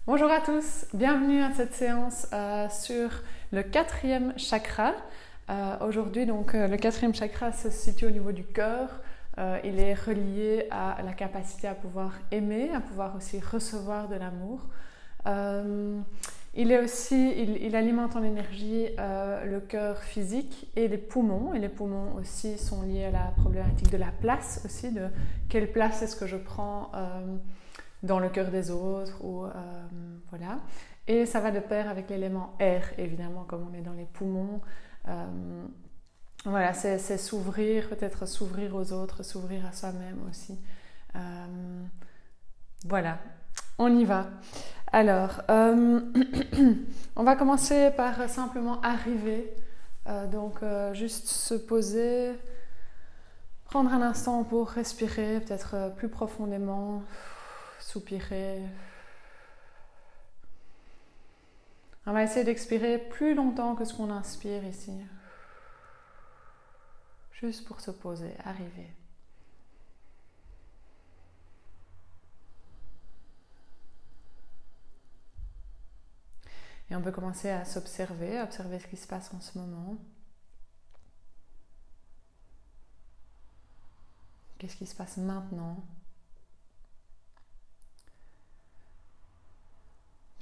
Bonjour à tous, bienvenue à cette séance sur le quatrième chakra. Aujourd'hui, le quatrième chakra se situe au niveau du cœur. Il est relié à la capacité à pouvoir aimer, à pouvoir aussi recevoir de l'amour. Il alimente en énergie le cœur physique et les poumons. Et les poumons aussi sont liés à la problématique de la place aussi, de quelle place est-ce que je prends dans le cœur des autres voilà. Et ça va de pair avec l'élément air, évidemment, comme on est dans les poumons. Voilà, c'est s'ouvrir, peut-être s'ouvrir aux autres, s'ouvrir à soi-même aussi. Voilà, on y va. Alors, on va commencer par simplement arriver. Juste se poser, prendre un instant pour respirer, peut-être plus profondément, soupirer. On va essayer d'expirer plus longtemps que ce qu'on inspire ici. Juste pour se poser, arriver. Et on peut commencer à s'observer, observer ce qui se passe en ce moment. Qu'est-ce qui se passe maintenant?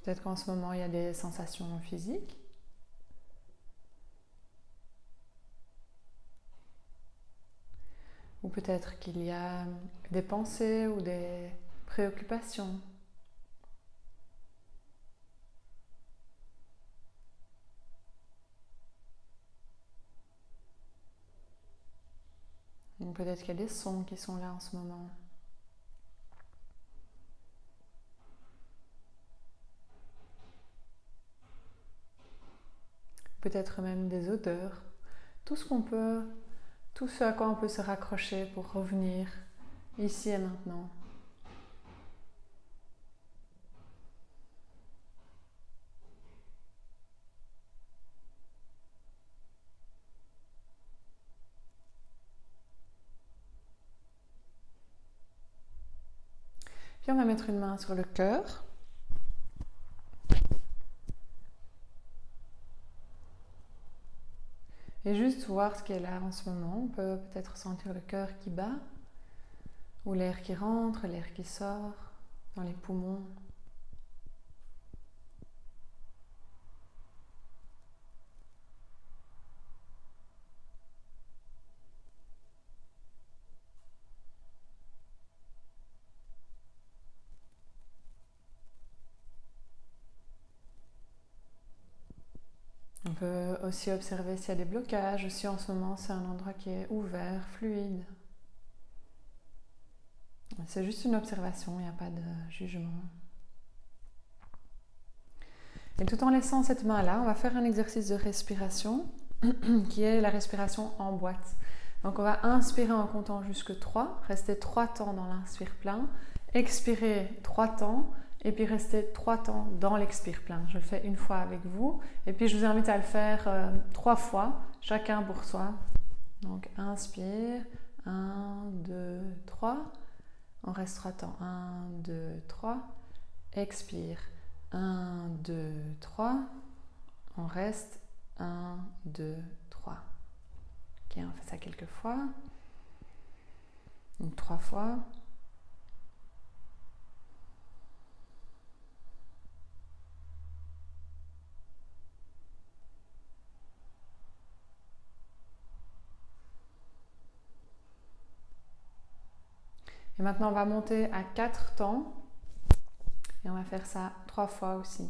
Peut-être qu'en ce moment, il y a des sensations physiques. Ou peut-être qu'il y a des pensées ou des préoccupations. Ou peut-être qu'il y a des sons qui sont là en ce moment. Peut-être même des odeurs. Tout ce à quoi on peut se raccrocher pour revenir ici et maintenant. Puis on va mettre une main sur le cœur. Et juste voir ce qui est là en ce moment. On peut peut-être sentir le cœur qui bat, ou l'air qui rentre, l'air qui sort dans les poumons. On peut aussi observer s'il y a des blocages. Si en ce moment c'est un endroit qui est ouvert, fluide. C'est juste une observation, il n'y a pas de jugement. Et tout en laissant cette main-là, on va faire un exercice de respiration qui est la respiration en boîte. Donc on va inspirer en comptant jusque 3, rester 3 temps dans l'inspire plein, expirer 3 temps et puis rester 3 temps dans l'expire plein. Je le fais une fois avec vous et puis je vous invite à le faire 3 fois, chacun pour soi. Donc inspire, 1, 2, 3. On reste 3 temps. 1, 2, 3. Expire. 1, 2, 3. On reste 1, 2, 3. Ok, on fait ça quelques fois. Donc 3 fois. Et maintenant, on va monter à 4 temps. Et on va faire ça 3 fois aussi.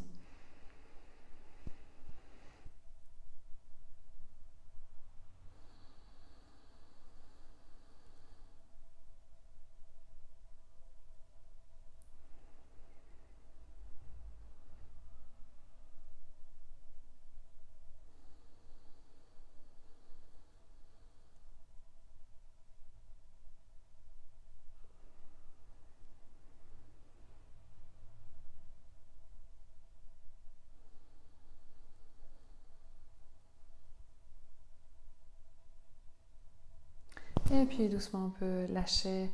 Et puis doucement, on peut lâcher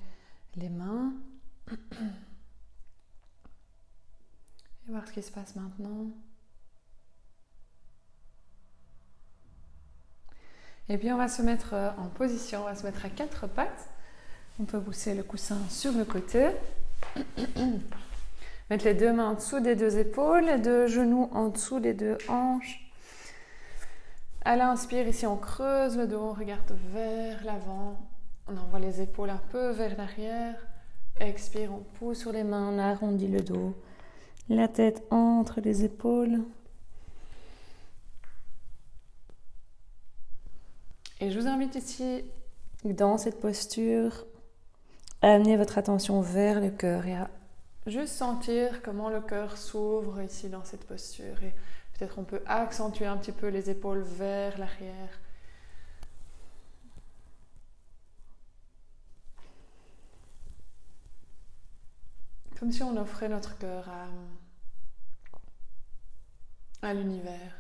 les mains. Et voir ce qui se passe maintenant. Et puis on va se mettre en position, on va se mettre à 4 pattes. On peut pousser le coussin sur le côté. Mettre les 2 mains en dessous des 2 épaules, les 2 genoux en dessous des 2 hanches. À l'inspire, ici on creuse le dos, on regarde vers l'avant. On envoie les épaules un peu vers l'arrière. Expire, on pousse sur les mains, on arrondit le dos. La tête entre les épaules. Et je vous invite ici, dans cette posture, à amener votre attention vers le cœur et à juste sentir comment le cœur s'ouvre ici dans cette posture. Et peut-être on peut accentuer un petit peu les épaules vers l'arrière. Comme si on offrait notre cœur à l'univers.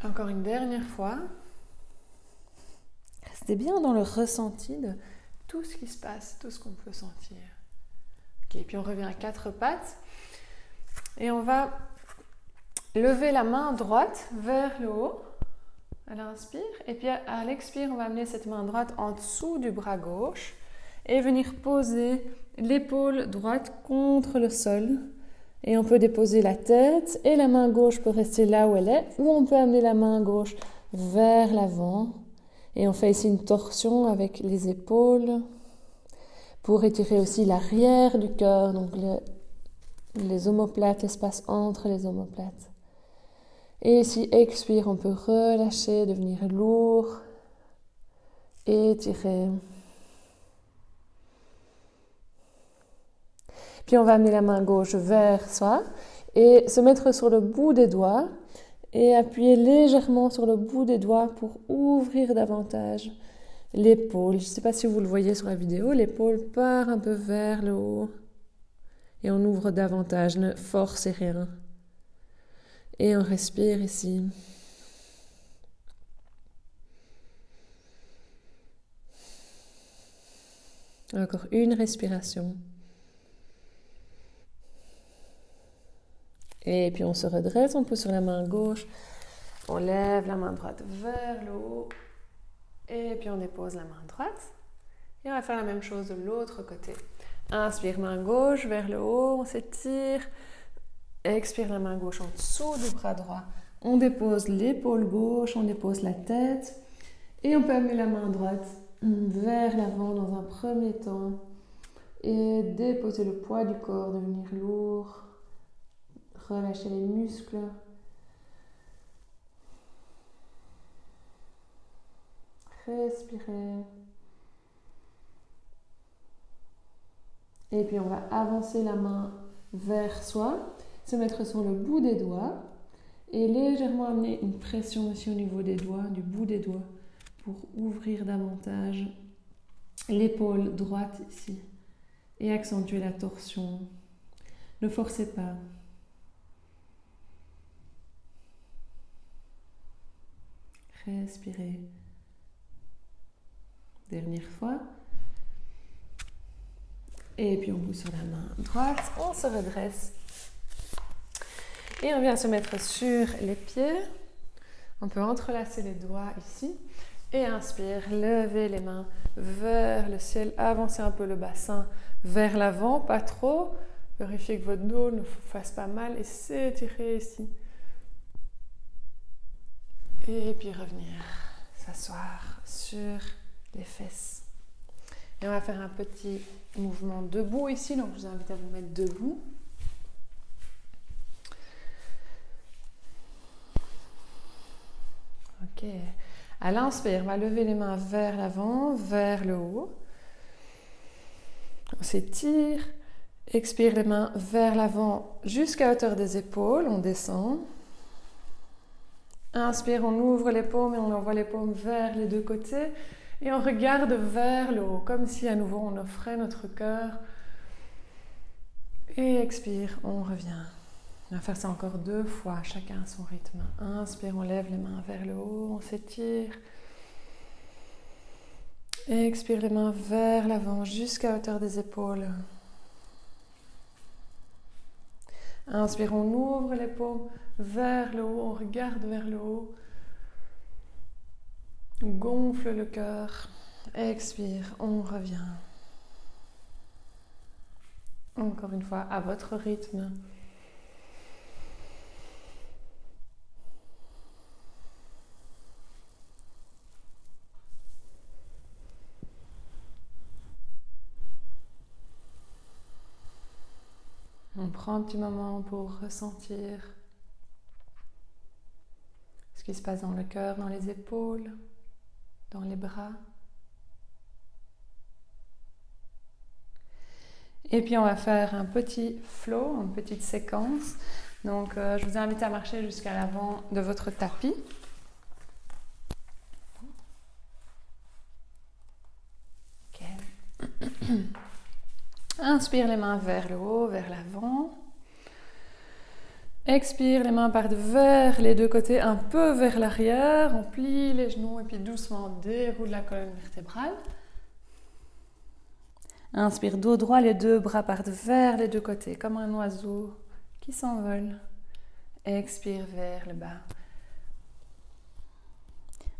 Encore une dernière fois. Restez bien dans le ressenti de tout ce qui se passe, tout ce qu'on peut sentir. Ok, puis on revient à 4 pattes. Et on va lever la main droite vers le haut à l'inspire. Et puis à l'expire, on va amener cette main droite en dessous du bras gauche et venir poser l'épaule droite contre le sol. Et on peut déposer la tête et la main gauche peut rester là où elle est, ou on peut amener la main gauche vers l'avant. Et on fait ici une torsion avec les épaules pour étirer aussi l'arrière du cœur, donc les omoplates, l'espace entre les omoplates. Et ici, expire, on peut relâcher, devenir lourd, étirer. Puis on va amener la main gauche vers soi et se mettre sur le bout des doigts et appuyer légèrement sur le bout des doigts pour ouvrir davantage l'épaule. Je ne sais pas si vous le voyez sur la vidéo, l'épaule part un peu vers le haut et on ouvre davantage, ne forcez rien. Et on respire ici. Encore une respiration. Et puis on se redresse, on pousse sur la main gauche, on lève la main droite vers le haut, et puis on dépose la main droite. Et on va faire la même chose de l'autre côté. Inspire, main gauche vers le haut, on s'étire. Expire, la main gauche en dessous du bras droit. On dépose l'épaule gauche, on dépose la tête. Et on peut amener la main droite vers l'avant dans un premier temps. Et déposer le poids du corps, devenir lourd. Relâchez les muscles. Respirez. Et puis on va avancer la main vers soi, se mettre sur le bout des doigts et légèrement amener une pression aussi au niveau des doigts, du bout des doigts, pour ouvrir davantage l'épaule droite ici et accentuer la torsion. Ne forcez pas. Respirez. Dernière fois. Et puis on pousse sur la main droite, on se redresse. Et on vient se mettre sur les pieds. On peut entrelacer les doigts ici. Et inspire, levez les mains vers le ciel. Avancez un peu le bassin vers l'avant, pas trop. Vérifiez que votre dos ne fasse pas mal et s'étirer ici. Et puis revenir s'asseoir sur les fesses. Et on va faire un petit mouvement debout ici, donc je vous invite à vous mettre debout. Ok. À l'inspire, on va lever les mains vers l'avant, vers le haut. On s'étire. Expire les mains vers l'avant jusqu'à hauteur des épaules, on descend. Inspire, on ouvre les paumes et on envoie les paumes vers les deux côtés. Et on regarde vers le haut, comme si à nouveau on offrait notre cœur. Et expire, on revient. On va faire ça encore 2 fois, chacun à son rythme. Inspire, on lève les mains vers le haut, on s'étire. Expire les mains vers l'avant jusqu'à hauteur des épaules. Inspire, on ouvre les paumes vers le haut, on regarde vers le haut. Gonfle le cœur. Expire, on revient. Encore une fois, à votre rythme. On prend un petit moment pour ressentir ce qui se passe dans le cœur, dans les épaules, dans les bras. Et puis on va faire un petit flow, une petite séquence. Donc je vous invite à marcher jusqu'à l'avant de votre tapis. Okay. Inspire les mains vers le haut, vers l'avant. Expire les mains partent vers les deux côtés, un peu vers l'arrière. On plie les genoux et puis doucement on déroule la colonne vertébrale. Inspire dos droit, les deux bras partent vers les deux côtés, comme un oiseau qui s'envole. Expire vers le bas.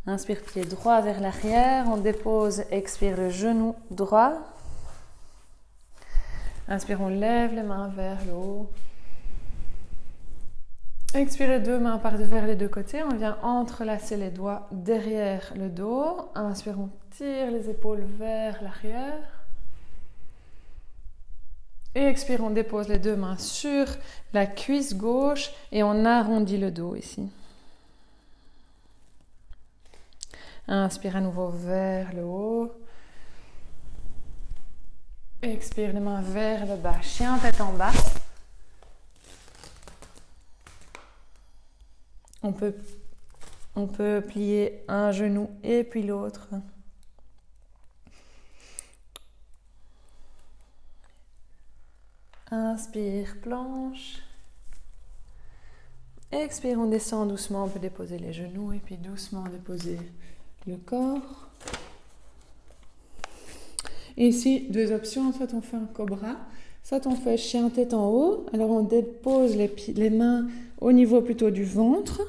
Inspire pied droit vers l'arrière, on dépose, expire le genou droit. Inspire, on lève les mains vers le haut. Expirez, deux mains partent vers les deux côtés. On vient entrelacer les doigts derrière le dos. Inspire, on tire les épaules vers l'arrière. Et expire, on dépose les deux mains sur la cuisse gauche et on arrondit le dos ici. Inspire à nouveau vers le haut. Expire les mains vers le bas. Chien tête en bas. On peut plier un genou et puis l'autre. Inspire, planche. Expire, on descend doucement. On peut déposer les genoux et puis doucement déposer le corps. Et ici, deux options. Soit on fait un cobra, soit on fait chien tête en haut. Alors on dépose les mains au niveau plutôt du ventre.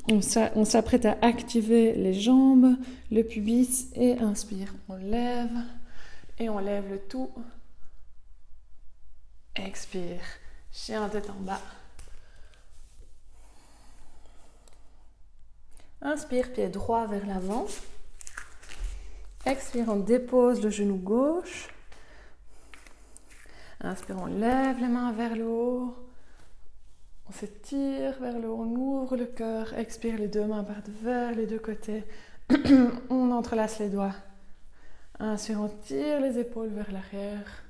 On s'apprête à activer les jambes, le pubis et inspire. On lève et on lève le tout. Expire, chien tête en bas. Inspire, pied droit vers l'avant. Expire, on dépose le genou gauche. Inspire, on lève les mains vers le haut. On s'étire vers le haut, on ouvre le cœur. Expire, les deux mains partent vers les deux côtés. On entrelace les doigts. Inspire, on tire les épaules vers l'arrière.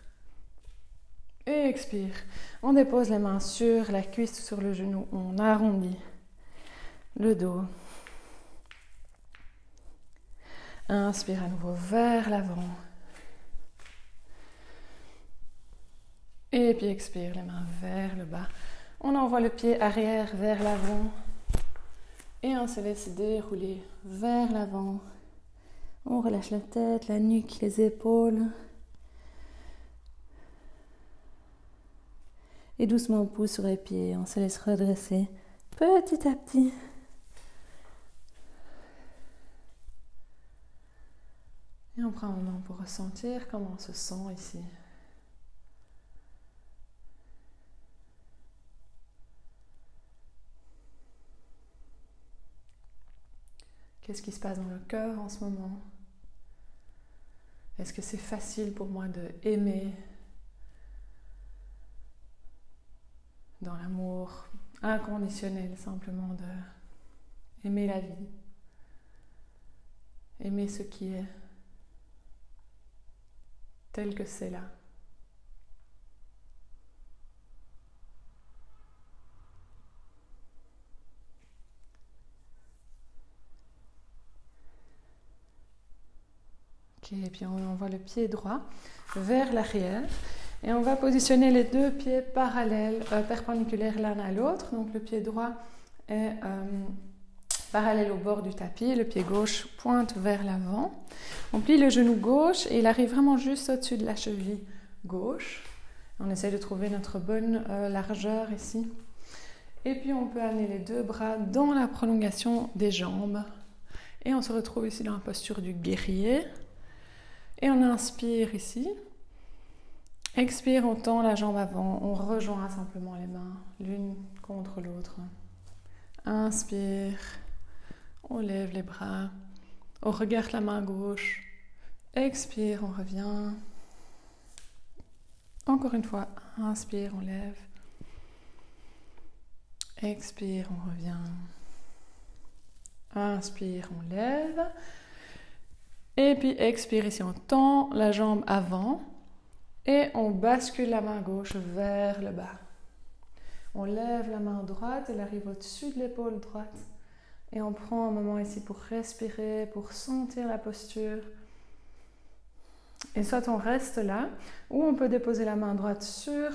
Et expire, on dépose les mains sur la cuisse, sur le genou. On arrondit le dos. Inspire à nouveau vers l'avant. Et puis expire, les mains vers le bas. On envoie le pied arrière vers l'avant. Et on se laisse dérouler vers l'avant. On relâche la tête, la nuque, les épaules. Et doucement on pousse sur les pieds. On se laisse redresser petit à petit. Et on prend un moment pour ressentir comment on se sent ici. Qu'est-ce qui se passe dans le cœur en ce moment? Est-ce que c'est facile pour moi de aimer dans l'amour inconditionnel, simplement de aimer la vie, aimer ce qui est tel que c'est là. Ok, et puis on envoie le pied droit vers l'arrière et on va positionner les deux pieds parallèles, perpendiculaires l'un à l'autre. Donc le pied droit est parallèle au bord du tapis. Le pied gauche pointe vers l'avant. On plie le genou gauche et il arrive vraiment juste au-dessus de la cheville gauche. On essaie de trouver notre bonne largeur ici. Et puis on peut amener les deux bras dans la prolongation des jambes. Et on se retrouve ici dans la posture du guerrier. Et on inspire ici. Expire, on tend la jambe avant. On rejoint simplement les mains l'une contre l'autre. Inspire. On lève les bras. On regarde la main gauche. Expire, on revient. Encore une fois. Inspire, on lève. Expire, on revient. Inspire, on lève. Et puis expire ici, on tend la jambe avant. Et on bascule la main gauche vers le bas. On lève la main droite, elle arrive au-dessus de l'épaule droite. Et on prend un moment ici pour respirer, pour sentir la posture. Et soit on reste là, ou on peut déposer la main droite sur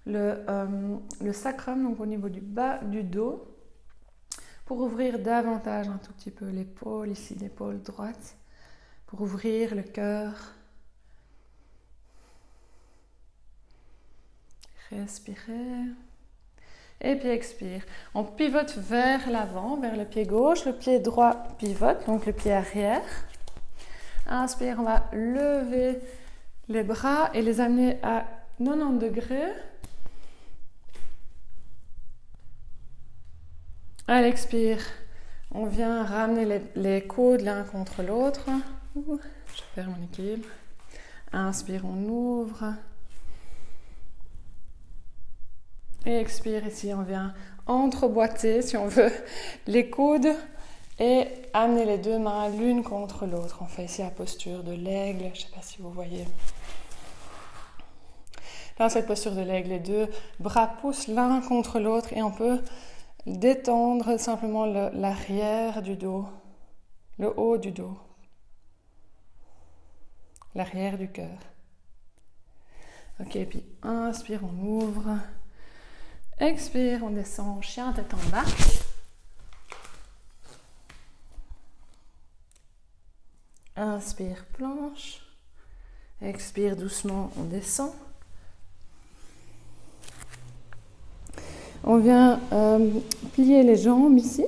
le sacrum, donc au niveau du bas du dos, pour ouvrir davantage un tout petit peu l'épaule, ici l'épaule droite, pour ouvrir le cœur. Respirez. Et puis expire. On pivote vers l'avant, vers le pied gauche. Le pied droit pivote, donc le pied arrière. Inspire, on va lever les bras et les amener à 90 degrés. À l'expire, on vient ramener les coudes l'un contre l'autre. Je perds mon équilibre. Inspire, on ouvre. Et expire, ici on vient entreboîter, si on veut, les coudes et amener les deux mains l'une contre l'autre. On fait ici la posture de l'aigle, je ne sais pas si vous voyez. Dans cette posture de l'aigle, les deux bras poussent l'un contre l'autre et on peut détendre simplement l'arrière du dos, le haut du dos, l'arrière du cœur. Ok, puis inspire, on ouvre. Expire, on descend, chien tête en bas. Inspire, planche. Expire doucement, on descend. On vient plier les jambes ici.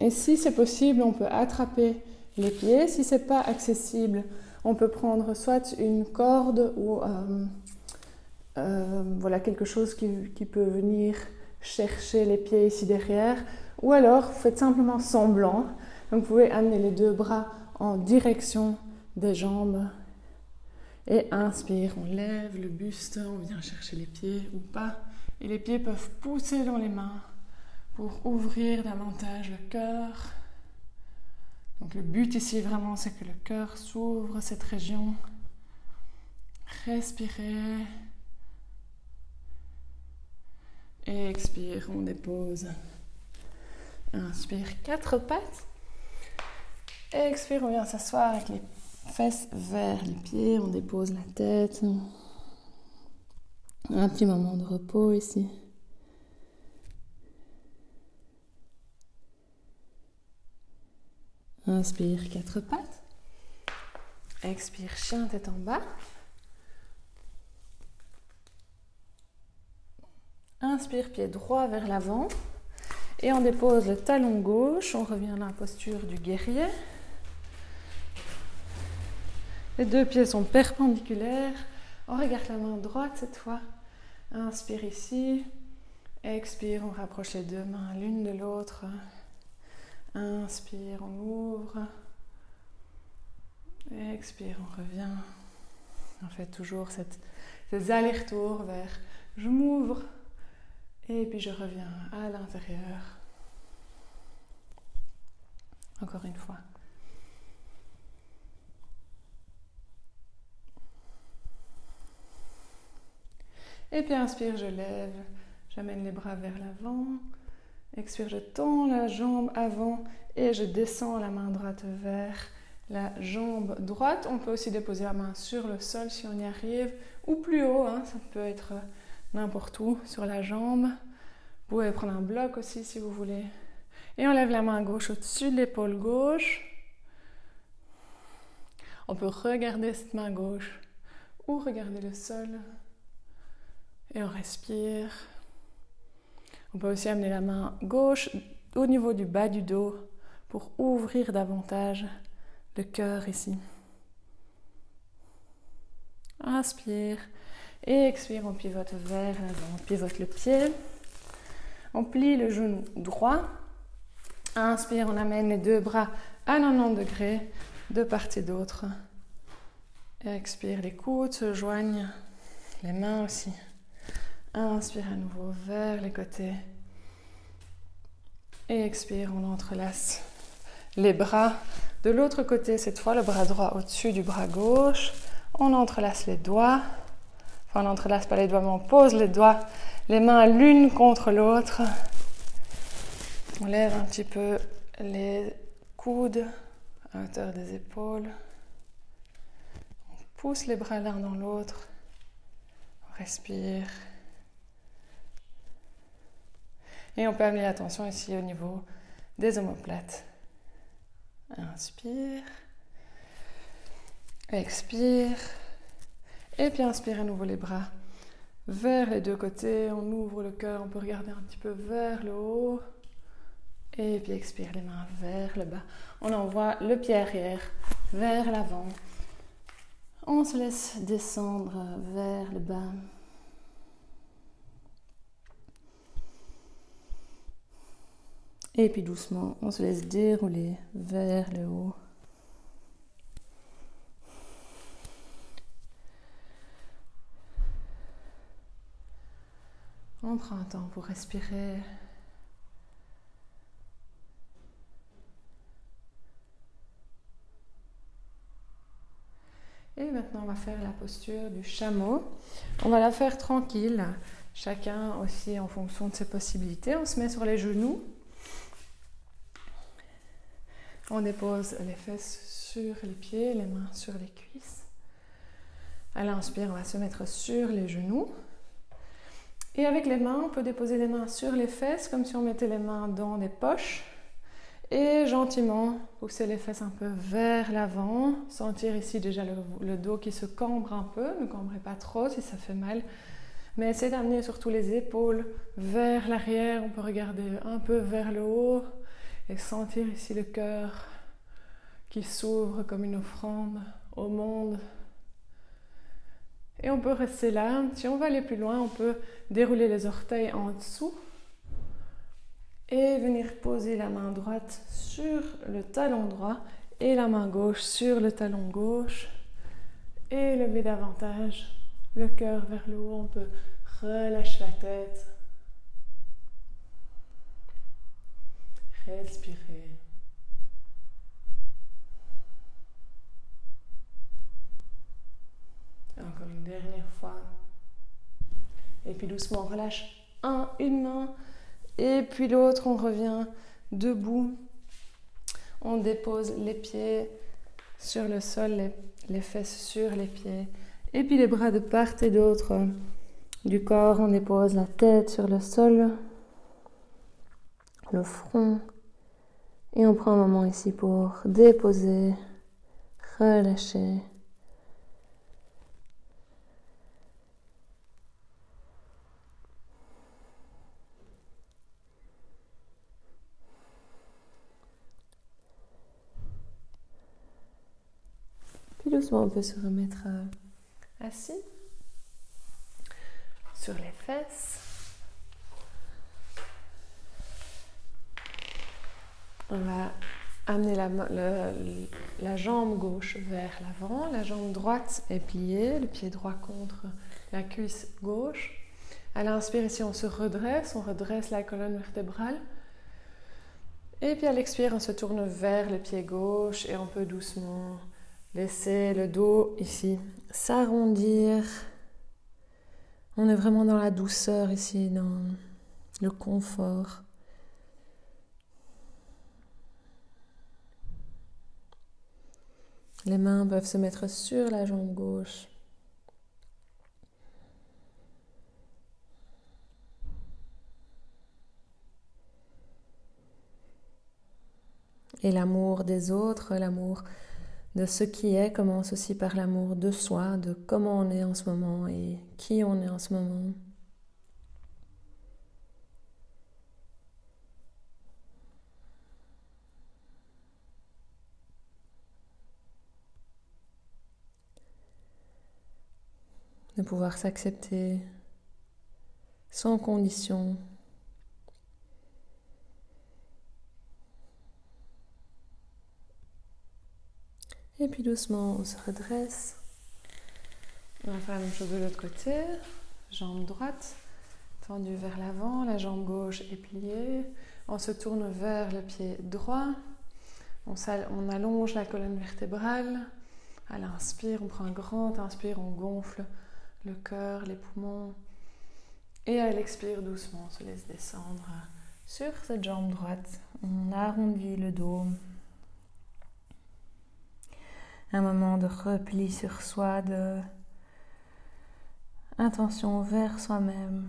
Et si c'est possible, on peut attraper les pieds. Si ce n'est pas accessible, on peut prendre soit une corde ou voilà, quelque chose qui peut venir chercher les pieds ici derrière. Ou alors, faites simplement semblant. Donc, vous pouvez amener les deux bras en direction des jambes. Et inspire, on lève le buste, on vient chercher les pieds ou pas. Et les pieds peuvent pousser dans les mains pour ouvrir davantage le cœur. Donc le but ici vraiment c'est que le cœur s'ouvre, cette région. Respirez. Et expire, on dépose. Inspire, 4 pattes. Expire, on vient s'asseoir avec les fesses vers les pieds, on dépose la tête. Un petit moment de repos ici. Inspire, 4 pattes. Expire, chien tête en bas. Inspire, pied droit vers l'avant. Et on dépose le talon gauche. On revient dans la posture du guerrier. Les deux pieds sont perpendiculaires. On regarde la main droite cette fois. Inspire ici. Expire, on rapproche les deux mains l'une de l'autre. Inspire, on ouvre. Expire, on revient. On fait toujours ces allers-retours vers je m'ouvre et puis je reviens à l'intérieur. Encore une fois. Et puis inspire, je lève, j'amène les bras vers l'avant. Expire, je tends la jambe avant et je descends la main droite vers la jambe droite. On peut aussi déposer la main sur le sol si on y arrive, ou plus haut, hein, ça peut être n'importe où sur la jambe. Vous pouvez prendre un bloc aussi si vous voulez. Et on lève la main gauche au-dessus de l'épaule gauche. On peut regarder cette main gauche ou regarder le sol. Et on respire. On peut aussi amener la main gauche au niveau du bas du dos pour ouvrir davantage le cœur ici. Inspire et expire, on pivote vers l'avant. On pivote le pied. On plie le genou droit. Inspire, on amène les deux bras à 90 degrés de part et d'autre. Expire, les coudes se joignent, les mains aussi. Inspire à nouveau vers les côtés. Et expire, on entrelace les bras. De l'autre côté, cette fois, le bras droit au-dessus du bras gauche. On entrelace les doigts. Enfin, on n'entrelace pas les doigts, mais on pose les doigts, les mains l'une contre l'autre. On lève un petit peu les coudes à hauteur des épaules. On pousse les bras l'un dans l'autre. On respire. Et on peut amener l'attention ici au niveau des omoplates. Inspire. Expire. Et puis inspire à nouveau les bras vers les deux côtés. On ouvre le cœur. On peut regarder un petit peu vers le haut. Et puis expire les mains vers le bas. On envoie le pied arrière vers l'avant. On se laisse descendre vers le bas. Et puis doucement, on se laisse dérouler vers le haut. On prend un temps pour respirer. Et maintenant, on va faire la posture du chameau. On va la faire tranquille, chacun aussi en fonction de ses possibilités. On se met sur les genoux. On dépose les fesses sur les pieds, les mains sur les cuisses. À l'inspire, on va se mettre sur les genoux. Et avec les mains, on peut déposer les mains sur les fesses, comme si on mettait les mains dans des poches. Et gentiment, pousser les fesses un peu vers l'avant. Sentir ici déjà le dos qui se cambre un peu. Ne cambrez pas trop si ça fait mal. Mais essayez d'amener surtout les épaules vers l'arrière. On peut regarder un peu vers le haut. Et sentir ici le cœur qui s'ouvre comme une offrande au monde. Et on peut rester là. Si on veut aller plus loin, on peut dérouler les orteils en dessous. Et venir poser la main droite sur le talon droit et la main gauche sur le talon gauche. Et lever davantage le cœur vers le haut. On peut relâcher la tête. Respirer. Et encore une dernière fois. Et puis doucement, on relâche une main. Et puis l'autre, on revient debout. On dépose les pieds sur le sol, les fesses sur les pieds. Et puis les bras de part et d'autre du corps. On dépose la tête sur le sol, le front. Et on prend un moment ici pour déposer, relâcher. Puis doucement, on peut se remettre assis sur les fesses. On va amener la jambe gauche vers l'avant, la jambe droite est pliée, le pied droit contre la cuisse gauche. À l'inspire, ici, on redresse la colonne vertébrale. Et puis à l'expire, on se tourne vers le pied gauche et on peut doucement laisser le dos ici s'arrondir. On est vraiment dans la douceur ici, dans le confort. Les mains peuvent se mettre sur la jambe gauche. Et l'amour des autres, l'amour de ce qui est, commence aussi par l'amour de soi, de comment on est en ce moment et qui on est en ce moment. De pouvoir s'accepter sans condition. Et puis doucement, on se redresse. On va faire la même chose de l'autre côté. Jambe droite tendue vers l'avant, la jambe gauche est pliée. On se tourne vers le pied droit. On allonge la colonne vertébrale. À l'inspire, on prend un grand inspire, on gonfle le cœur, les poumons. Et à l'expire, doucement, on se laisse descendre sur cette jambe droite. On arrondit le dos. Un moment de repli sur soi, de intention vers soi-même.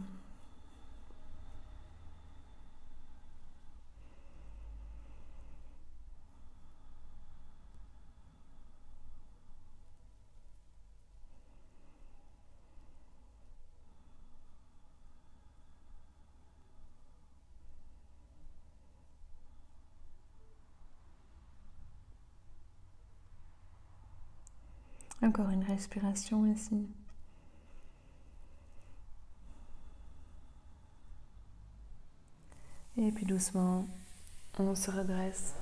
Encore une respiration ici. Et puis doucement, on se redresse.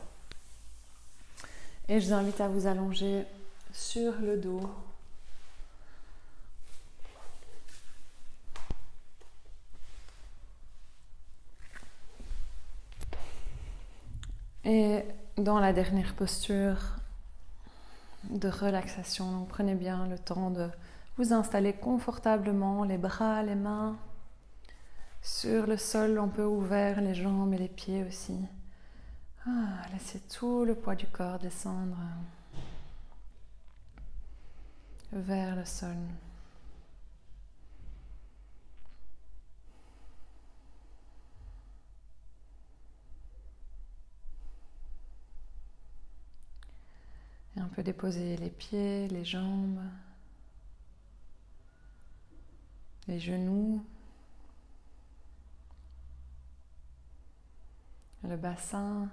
Et je vous invite à vous allonger sur le dos. Et dans la dernière posture de relaxation, donc prenez bien le temps de vous installer confortablement, les bras, les mains sur le sol un peu ouvert, les jambes et les pieds aussi. Laissez tout le poids du corps descendre vers le sol. Et on peut déposer les pieds, les jambes, les genoux, le bassin,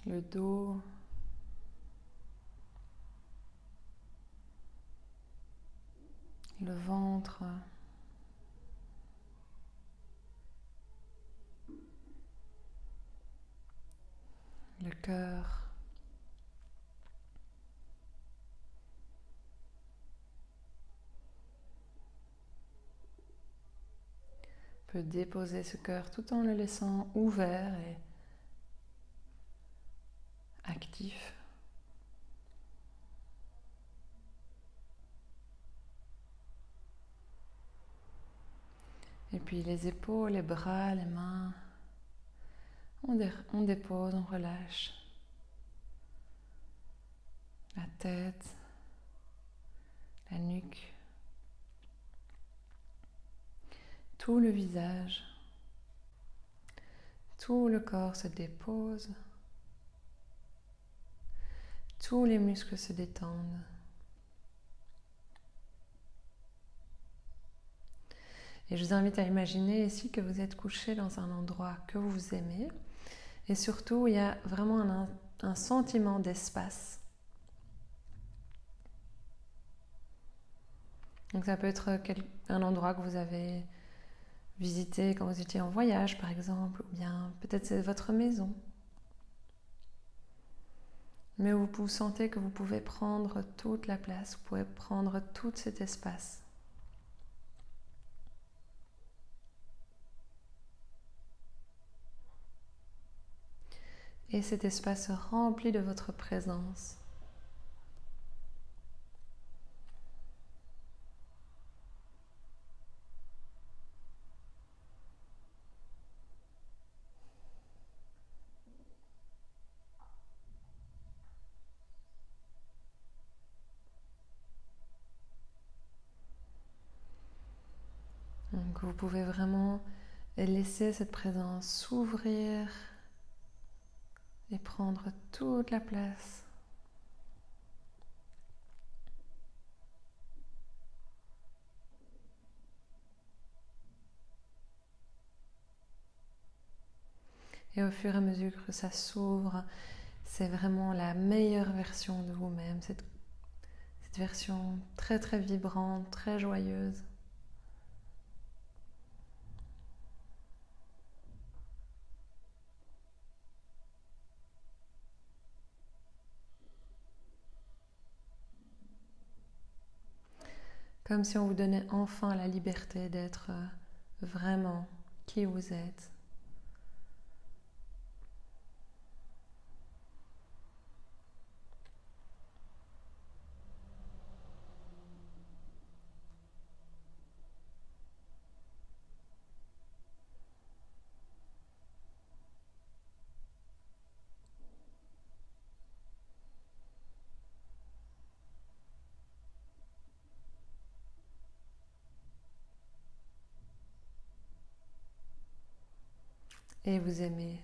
le dos, le ventre, le cœur. On peut déposer ce cœur tout en le laissant ouvert et actif. Et puis les épaules, les bras, les mains, on dépose, on relâche. La tête, la nuque, tout le visage, tout le corps se dépose, tous les muscles se détendent. Et je vous invite à imaginer ici que vous êtes couché dans un endroit que vous aimez et surtout il y a vraiment un sentiment d'espace. Donc ça peut être un endroit que vous avez visité quand vous étiez en voyage par exemple, ou bien peut-être c'est votre maison. Mais vous sentez que vous pouvez prendre toute la place, vous pouvez prendre tout cet espace. Et cet espace se remplit de votre présence. Donc Donc vous pouvez vraiment laisser cette présence s'ouvrir et prendre toute la place. Et au fur et à mesure que ça s'ouvre, c'est vraiment la meilleure version de vous-même, cette version très très vibrante, très joyeuse. Comme si on vous donnait enfin la liberté d'être vraiment qui vous êtes. Et vous aimez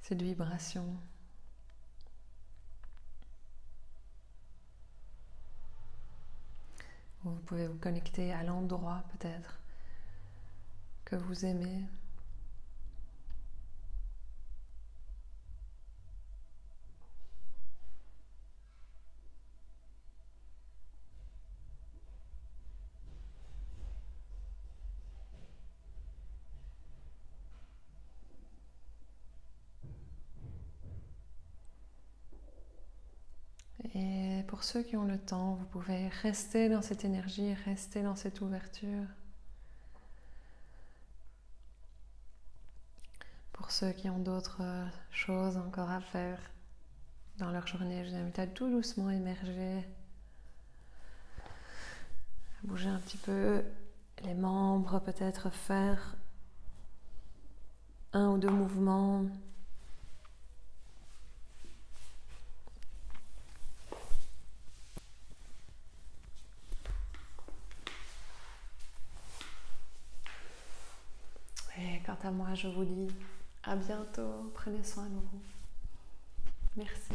cette vibration. Vous pouvez vous connecter à l'endroit peut-être que vous aimez. Et pour ceux qui ont le temps, vous pouvez rester dans cette énergie, rester dans cette ouverture. Pour ceux qui ont d'autres choses encore à faire dans leur journée, je vous invite à tout doucement émerger, à bouger un petit peu les membres, peut-être faire 1 ou 2 mouvements. Et quant à moi, je vous dis à bientôt. Prenez soin de vous. Merci.